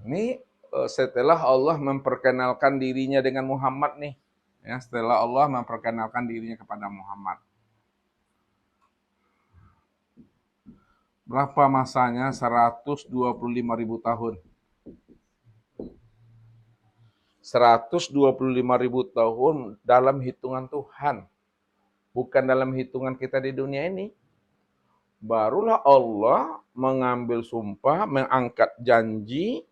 Ini setelah Allah memperkenalkan dirinya dengan Muhammad nih. Ya, setelah Allah memperkenalkan dirinya kepada Muhammad. Berapa masanya? 125.000 tahun. 125.000 tahun dalam hitungan Tuhan. Bukan dalam hitungan kita di dunia ini. Barulah Allah mengambil sumpah, mengangkat janji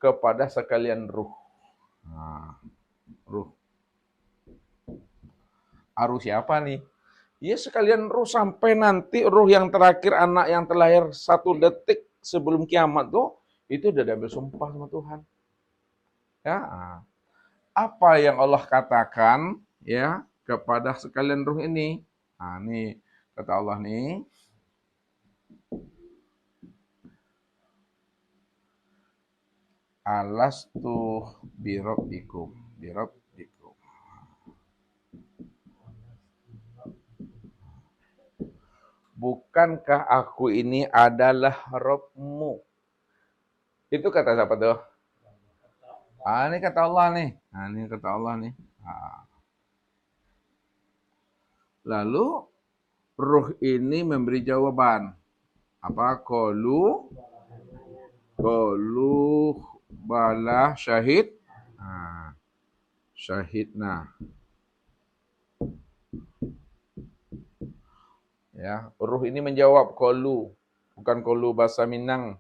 kepada sekalian ruh. Nah, ruh. Ruh siapa nih? Ya sekalian ruh sampai nanti ruh yang terakhir anak yang terlahir 1 detik sebelum kiamat tuh itu udah diambil sumpah sama Tuhan. Ya, apa yang Allah katakan ya kepada sekalian ruh ini? Nah, nih kata Allah nih, alastu birabbikum, birabbikum. Bukankah aku ini adalah Rabbmu? Itu kata siapa tuh? Ini kata Allah nih. Ini kata Allah nih. Lalu ruh ini memberi jawaban. Apa? Qalu bala syahid. Syahidna. Ya, ruh ini menjawab qalu, bukan qalu bahasa Minang.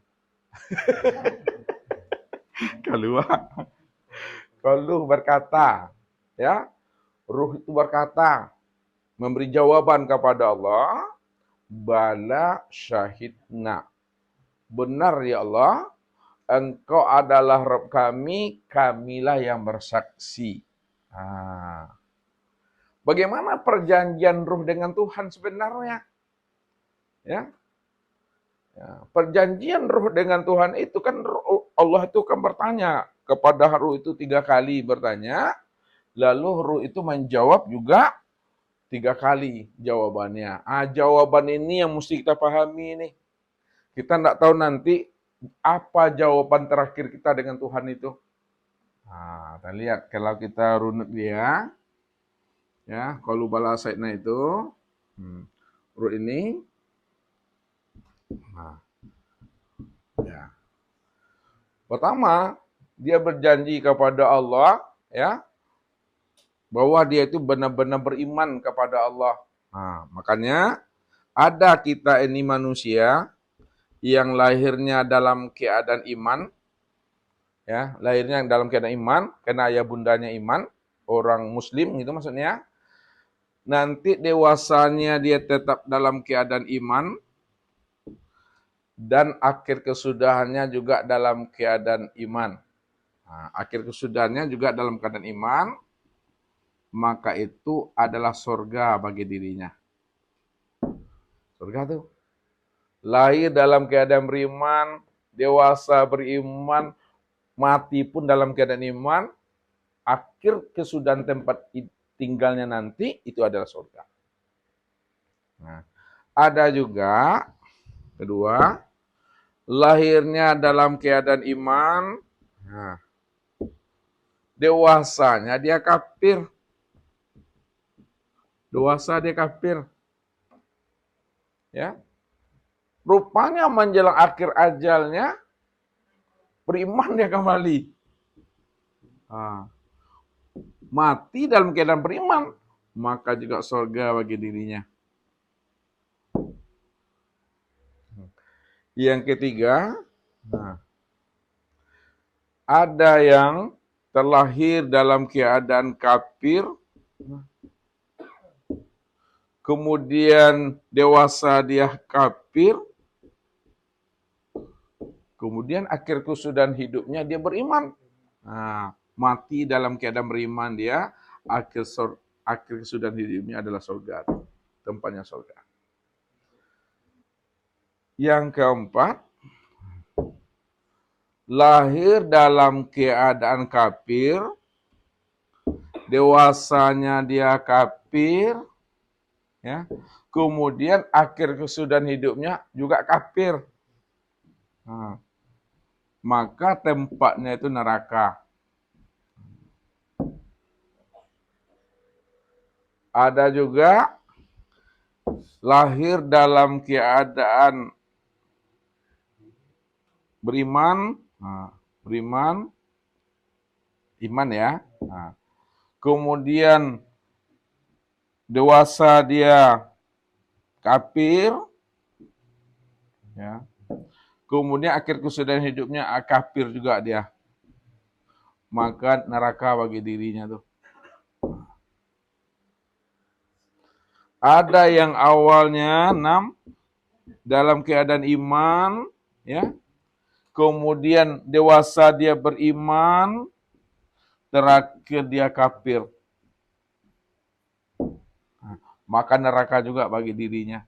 Qalu berkata, ya. Ruh itu berkata, memberi jawaban kepada Allah, bala syahidna. Benar ya Allah, Engkau adalah Rabb kami, kamilah yang bersaksi. Bagaimana perjanjian ruh dengan Tuhan sebenarnya? Ya, perjanjian ruh dengan Tuhan itu kan Allah itu kan bertanya kepada ruh itu 3 kali bertanya, lalu ruh itu menjawab juga 3 kali jawabannya. Jawaban ini yang mesti kita pahami nih. Kita tidak tahu nanti apa jawaban terakhir kita dengan Tuhan itu. Kita lihat kalau kita runut dia, ya kalau bala saidna itu, ruh ini, ya. Pertama, dia berjanji kepada Allah, ya, bahwa dia itu benar-benar beriman kepada Allah. Makanya ada kita ini manusia yang lahirnya dalam keadaan iman, ya, lahirnya dalam keadaan iman, karena ayah bundanya iman, orang muslim gitu maksudnya. Nanti dewasanya dia tetap dalam keadaan iman, dan akhir kesudahannya juga dalam keadaan iman. Akhir kesudahannya juga dalam keadaan iman, maka itu adalah surga bagi dirinya. Surga tuh. Lahir dalam keadaan beriman, dewasa beriman, mati pun dalam keadaan iman, akhir kesudahan tempat tinggalnya nanti itu adalah surga. Ada juga kedua, lahirnya dalam keadaan iman, dewasanya dia kafir. Dewasa dia kafir. Ya. Rupanya menjelang akhir ajalnya beriman dia kembali. Mati dalam keadaan beriman, maka juga surga bagi dirinya. Yang ketiga, ada yang terlahir dalam keadaan kafir, kemudian dewasa dia kafir, kemudian akhir kesudahan hidupnya dia beriman. Mati dalam keadaan beriman dia, akhir kesudahan hidupnya adalah surga. Tempatnya surga. Yang keempat, lahir dalam keadaan kafir, dewasanya dia kafir, ya. Kemudian akhir kesudahan hidupnya juga kafir. maka tempatnya itu neraka. Ada juga lahir dalam keadaan beriman, beriman, iman ya. Nah, kemudian dewasa dia kafir, ya. Kemudian akhir kesudahan hidupnya kafir juga dia. Maka neraka bagi dirinya tuh. Ada yang awalnya 6 dalam keadaan iman, ya. Kemudian dewasa dia beriman, terakhir dia kafir. Maka neraka juga bagi dirinya.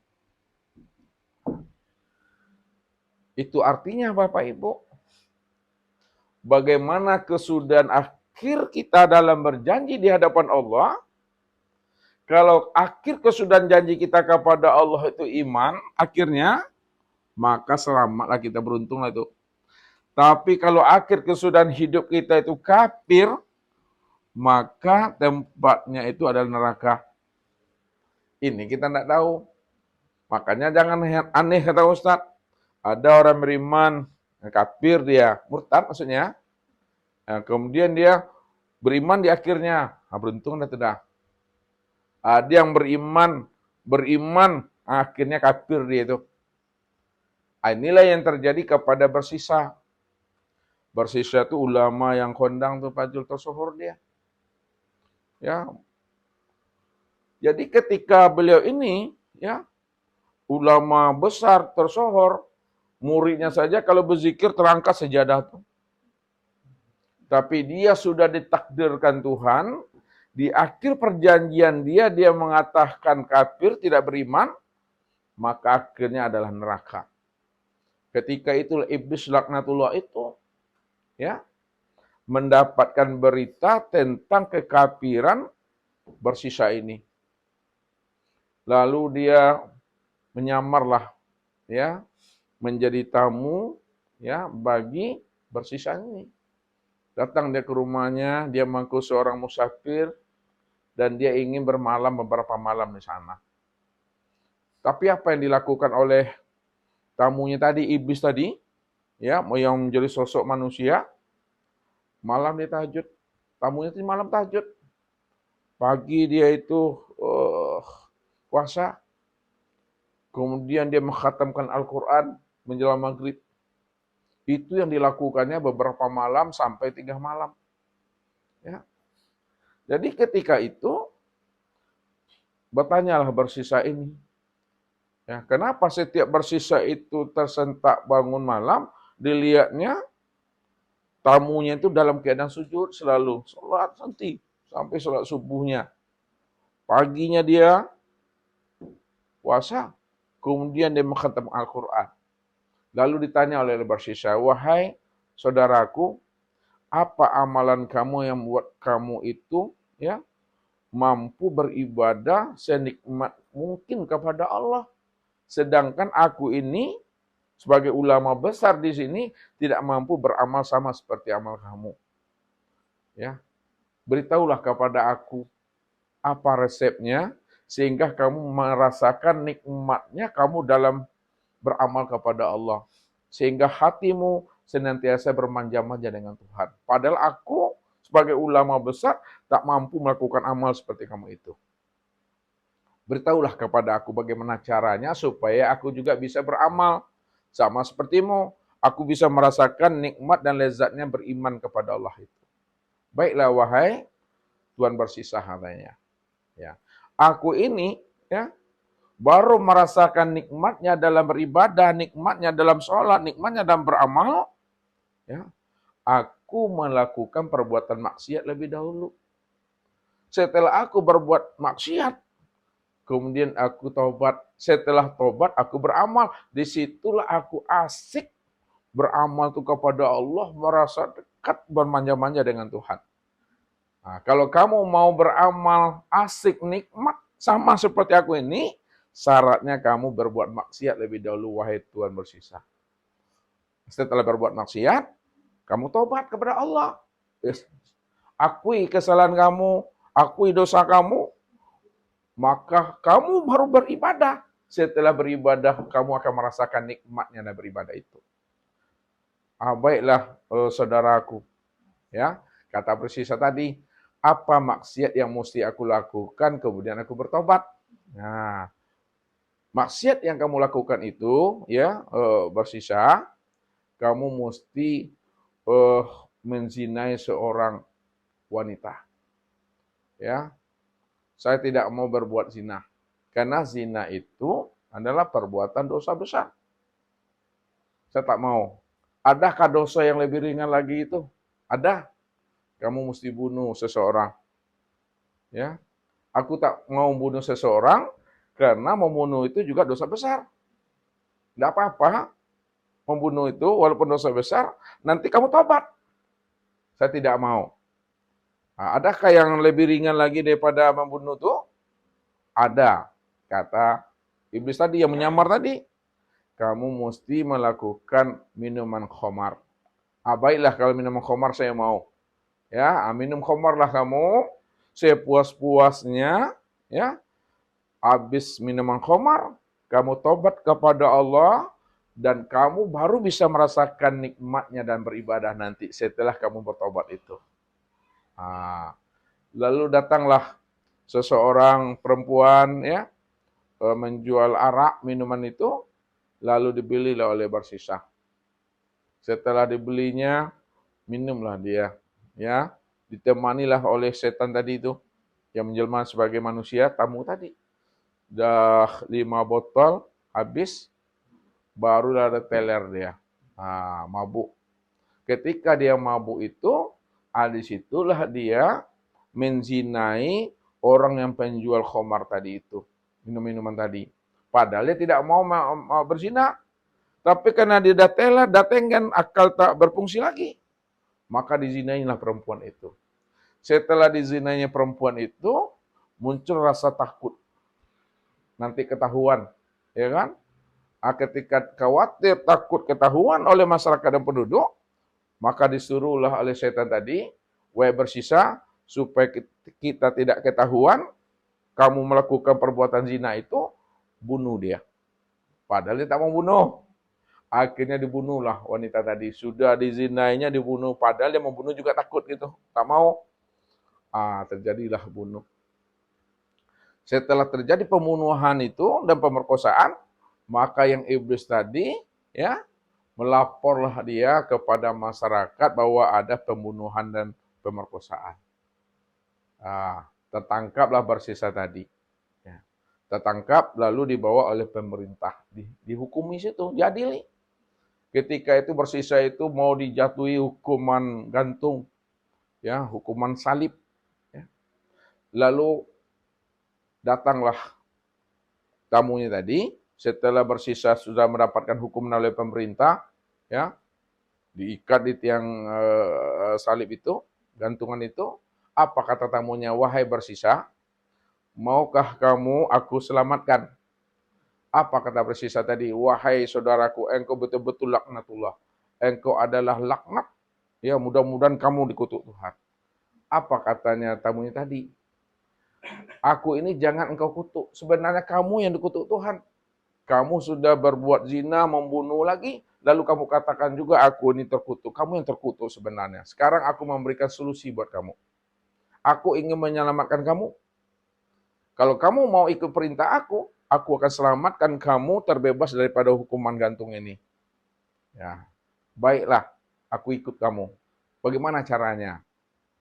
Itu artinya Bapak Ibu, bagaimana kesudahan akhir kita dalam berjanji di hadapan Allah. Kalau akhir kesudahan janji kita kepada Allah itu iman, akhirnya, maka selamatlah kita, beruntunglah itu. Tapi kalau akhir kesudahan hidup kita itu kafir, maka tempatnya itu adalah neraka. Ini kita tidak tahu. Makanya jangan aneh kata Ustaz. Ada orang beriman, kafir dia, murtad maksudnya. Nah, kemudian dia beriman di akhirnya, beruntung dan tidak. Ada yang beriman, akhirnya kafir dia itu. Inilah yang terjadi kepada bersisa. Bersisa itu ulama yang kondang tuh Fajrul Tasawur dia. Ya. Jadi ketika beliau ini, ya, ulama besar tersohor, muridnya saja kalau berzikir terangkat sejadah tuh. Tapi dia sudah ditakdirkan Tuhan, di akhir perjanjian dia mengatakan kafir, tidak beriman, maka akhirnya adalah neraka. Ketika itu iblis laknatullah itu, ya, mendapatkan berita tentang kekafiran bersisa ini. Lalu dia menyamarlah, ya, menjadi tamu, ya, bagi bersisa ini. Datang dia ke rumahnya, dia mengaku seorang musafir, dan dia ingin bermalam beberapa malam di sana. Tapi apa yang dilakukan oleh tamunya tadi, iblis tadi, ya, yang menjadi sosok manusia, malam dia tahajud. Tamunya itu malam tahajud. Pagi dia itu puasa. Kemudian dia mengkhatamkan Al-Quran menjelang maghrib. Itu yang dilakukannya beberapa malam sampai 3 malam. Ya. Jadi ketika itu, bertanyalah bersisa ini. Ya, kenapa setiap bersisa itu tersentak bangun malam, dilihatnya tamunya itu dalam keadaan sujud selalu. Sholat nanti, sampai sholat subuhnya. Paginya dia puasa, kemudian dia mengkhatam Al-Quran. Lalu ditanya oleh bersisa, wahai saudaraku, apa amalan kamu yang membuat kamu itu, ya, mampu beribadah senikmat mungkin kepada Allah, sedangkan aku ini sebagai ulama besar di sini tidak mampu beramal sama seperti amal kamu. Ya, beritahulah kepada aku apa resepnya sehingga kamu merasakan nikmatnya kamu dalam beramal kepada Allah, sehingga hatimu senantiasa bermanja-manja dengan Tuhan. Padahal aku sebagai ulama besar tak mampu melakukan amal seperti kamu itu. Beritahulah kepada aku bagaimana caranya supaya aku juga bisa beramal sama sepertimu. Aku bisa merasakan nikmat dan lezatnya beriman kepada Allah itu. Baiklah wahai Tuhan bersisa katanya. Ya, aku ini, ya, baru merasakan nikmatnya dalam beribadah, nikmatnya dalam sholat, nikmatnya dalam beramal, ya, aku melakukan perbuatan maksiat lebih dahulu. Setelah aku berbuat maksiat, kemudian aku taubat. Setelah taubat, aku beramal. Disitulah aku asik beramal itu kepada Allah, merasa dekat, bermanja-manja dengan Tuhan. Nah, kalau kamu mau beramal asik, nikmat, sama seperti aku ini, syaratnya kamu berbuat maksiat lebih dahulu, wahai Tuhan bersisa. Setelah berbuat maksiat, Kamu tobat kepada Allah. Yes. Akui kesalahan kamu, akui dosa kamu, maka kamu baru beribadah. Setelah beribadah, kamu akan merasakan nikmatnya dan beribadah itu. Baiklah, saudaraku, ya, kata Persisa tadi, apa maksiat yang mesti aku lakukan, kemudian aku bertobat. Nah, maksiat yang kamu lakukan itu, ya, Persisa, kamu mesti menzinai seorang wanita. Ya, saya tidak mau berbuat zina. Karena zina itu adalah perbuatan dosa besar. Saya tak mau. Adakah dosa yang lebih ringan lagi itu? Ada. Kamu mesti bunuh seseorang. Ya, aku tak mau bunuh seseorang karena membunuh itu juga dosa besar. Tidak apa-apa. Membunuh itu walaupun dosa besar, nanti kamu tobat. Saya tidak mau. Nah, adakah yang lebih ringan lagi daripada membunuh itu? Ada. Kata iblis tadi yang menyamar tadi. Kamu mesti melakukan minuman khamar. Baiklah kalau minuman khamar saya mau. Ya, minum khamarlah kamu sepuas-puasnya, ya. Habis minuman khamar, kamu tobat kepada Allah dan kamu baru bisa merasakan nikmatnya dan beribadah nanti setelah kamu bertobat itu. Lalu datanglah seseorang perempuan, ya, menjual arak minuman itu, lalu dibelilah oleh Persisa. Setelah dibelinya, minumlah dia, ya, ditemanilah oleh setan tadi itu yang menjelma sebagai manusia, tamu tadi. Dah 5 botol habis, barulah ada teler dia. Mabuk. Ketika dia mabuk itu, disitulah dia menzinai orang yang penjual khamar tadi itu. Minum-minuman tadi. Padahal dia tidak mau berzina. Tapi karena dia dah telat, kan akal tak berfungsi lagi. Maka dizinailah perempuan itu. Setelah dizinainya perempuan itu, muncul rasa takut. Nanti ketahuan. Ya kan? Ketika khawatir, takut ketahuan oleh masyarakat dan penduduk, maka disuruhlah oleh setan tadi, wahai Persisa, supaya kita tidak ketahuan, kamu melakukan perbuatan zina itu, bunuh dia. Padahal dia tak mau bunuh. Akhirnya dibunuhlah wanita tadi. Sudah dizinainya dibunuh. Padahal dia mau bunuh juga takut gitu. Tak mau. Terjadilah bunuh. Setelah terjadi pembunuhan itu dan pemerkosaan, maka yang iblis tadi, ya, melaporlah dia kepada masyarakat bahwa ada pembunuhan dan pemerkosaan. Tertangkaplah Persisa tadi. Ya. Tertangkap lalu dibawa oleh pemerintah. Dihukumi situ, diadili. Ketika itu Persisa itu mau dijatuhi hukuman gantung. Ya, hukuman salib. Ya. Lalu datanglah tamunya tadi, setelah Persisa sudah mendapatkan hukuman oleh pemerintah, ya, diikat di tiang salib itu, gantungan itu, apa kata tamunya? Wahai Persisa, maukah kamu aku selamatkan? Apa kata Persisa tadi? Wahai saudaraku, engkau betul-betul laknatullah. Engkau adalah laknat. Ya, mudah-mudahan kamu dikutuk Tuhan. Apa katanya tamunya tadi? Aku ini jangan engkau kutuk. Sebenarnya kamu yang dikutuk Tuhan. Kamu sudah berbuat zina, membunuh lagi. Lalu kamu katakan juga aku ini terkutuk. Kamu yang terkutuk sebenarnya. Sekarang aku memberikan solusi buat kamu. Aku ingin menyelamatkan kamu. Kalau kamu mau ikut perintah aku akan selamatkan kamu terbebas daripada hukuman gantung ini. Ya, baiklah, aku ikut kamu. Bagaimana caranya?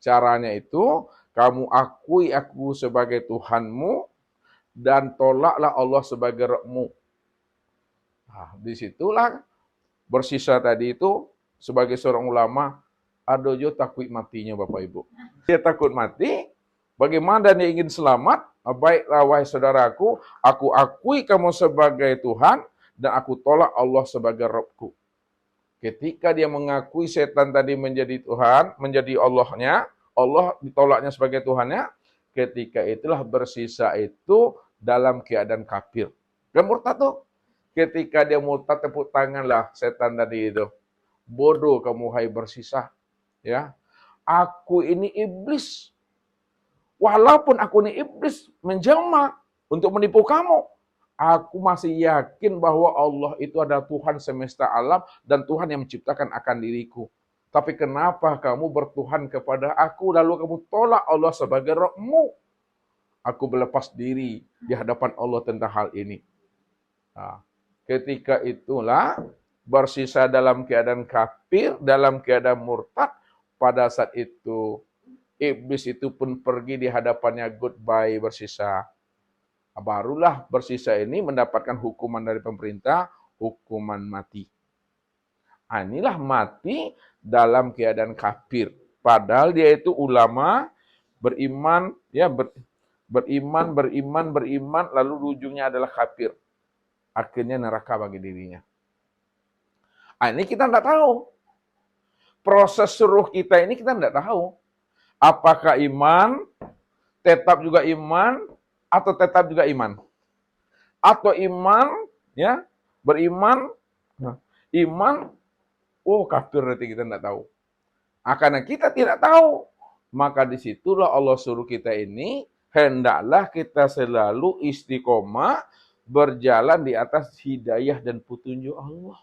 Caranya itu, kamu akui aku sebagai Tuhanmu dan tolaklah Allah sebagai Rabbmu. Disitulah Persisa tadi itu sebagai seorang ulama, adojo takut matinya Bapak Ibu. Dia takut mati, bagaimana dia ingin selamat? Baiklah wahai saudaraku, aku akui kamu sebagai Tuhan dan aku tolak Allah sebagai Rabbku. Ketika dia mengakui setan tadi menjadi Tuhan, menjadi Allahnya, Allah ditolaknya sebagai Tuhannya, ketika itulah Persisa itu dalam keadaan kafir. Dan murtad tuh. Ketika dia murtad, tepuk tanganlah setan tadi itu. Bodoh kamu hai bersisa, ya. Aku ini iblis. Walaupun aku ini iblis menjelma untuk menipu kamu, aku masih yakin bahwa Allah itu adalah Tuhan semesta alam dan Tuhan yang menciptakan akan diriku. Tapi kenapa kamu bertuhan kepada aku lalu kamu tolak Allah sebagai Rabbmu? Aku berlepas diri di hadapan Allah tentang hal ini. Nah, ketika itulah bersisa dalam keadaan kafir, dalam keadaan murtad, pada saat itu iblis itu pun pergi di hadapannya, goodbye bersisa. Barulah bersisa ini mendapatkan hukuman dari pemerintah, hukuman mati. Inilah mati dalam keadaan kafir. Padahal dia itu ulama, beriman, ya beriman, lalu ujungnya adalah kafir. Akhirnya neraka bagi dirinya. Ini kita tidak tahu. Proses suruh kita ini kita tidak tahu. Apakah iman, tetap juga iman, atau tetap juga iman. Atau iman, ya beriman, iman, kafir nanti kita tidak tahu. Karena kita tidak tahu, maka disitulah Allah suruh kita ini, hendaklah kita selalu istiqomah, berjalan di atas hidayah dan petunjuk Allah.